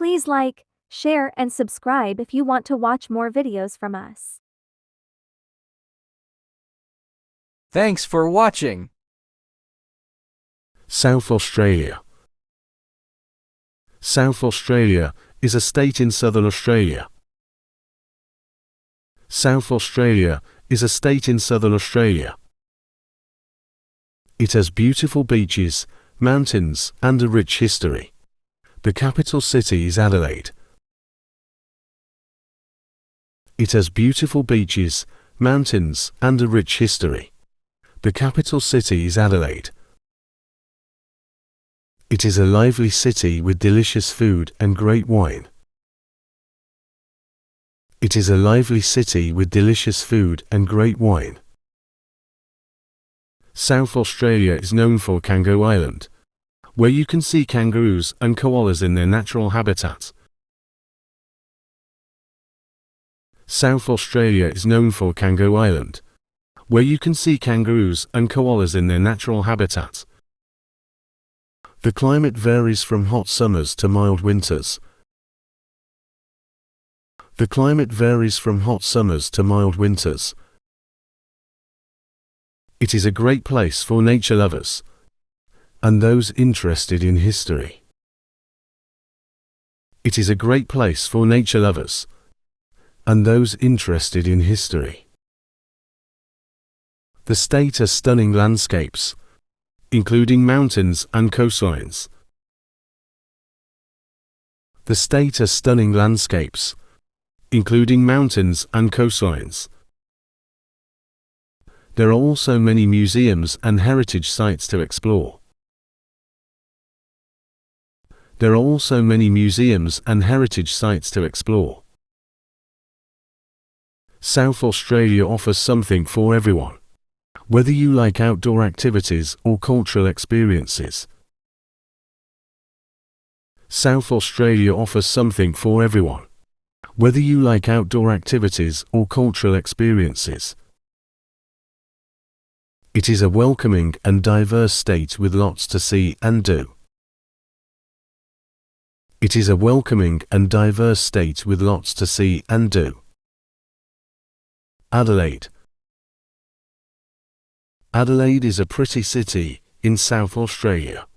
Please like, share and subscribe if you want to watch more videos from us. Thanks for watching. South Australia. South Australia is a state in Southern Australia. South Australia is a state in Southern Australia. It has beautiful beaches, mountains, and a rich history. The capital city is Adelaide. It has beautiful beaches, mountains, and a rich history. The capital city is Adelaide. It is a lively city with delicious food and great wine. It is a lively city with delicious food and great wine. South Australia is known for Kangaroo Island, where you can see kangaroos and koalas in their natural habitat. South Australia is known for Kangaroo Island, where you can see kangaroos and koalas in their natural habitat. The climate varies from hot summers to mild winters. The climate varies from hot summers to mild winters. It is a great place for nature lovers and those interested in history. It is a great place for nature lovers and those interested in history. The state has stunning landscapes, including mountains and coastlines. The state has stunning landscapes, including mountains and coastlines. There are also many museums and heritage sites to explore. There are also many museums and heritage sites to explore. South Australia offers something for everyone, whether you like outdoor activities or cultural experiences. South Australia offers something for everyone, whether you like outdoor activities or cultural experiences. It is a welcoming and diverse state with lots to see and do. It is a welcoming and diverse state with lots to see and do. Adelaide. Adelaide is a pretty city in South Australia.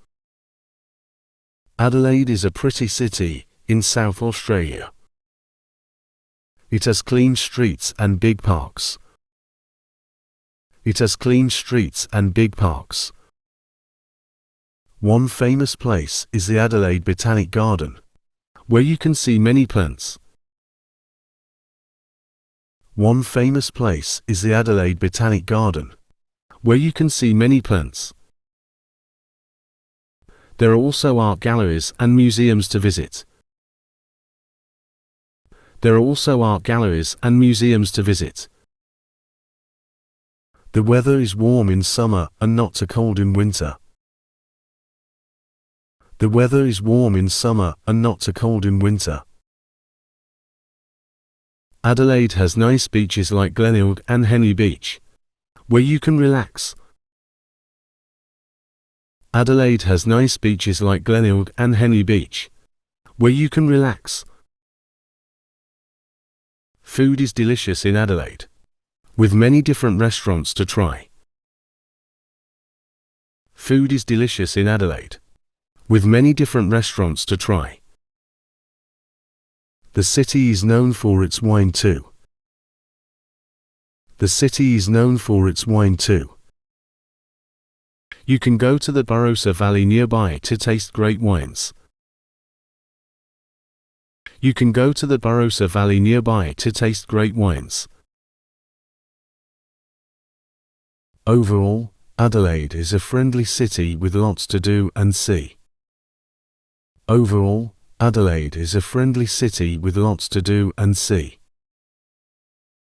Adelaide is a pretty city in South Australia. It has clean streets and big parks. It has clean streets and big parks. One famous place is the Adelaide Botanic Garden, where you can see many plants. One famous place is the Adelaide Botanic Garden, where you can see many plants. There are also art galleries and museums to visit. There are also art galleries and museums to visit. The weather is warm in summer and not too cold in winter. The weather is warm in summer and not too cold in winter. Adelaide has nice beaches like Glenelg and Henley Beach, where you can relax. Adelaide has nice beaches like Glenelg and Henley Beach, where you can relax. Food is delicious in Adelaide, with many different restaurants to try. Food is delicious in Adelaide, with many different restaurants to try. The city is known for its wine too. The city is known for its wine too. You can go to the Barossa Valley nearby to taste great wines. You can go to the Barossa Valley nearby to taste great wines. Overall, Adelaide is a friendly city with lots to do and see. Overall, Adelaide is a friendly city with lots to do and see.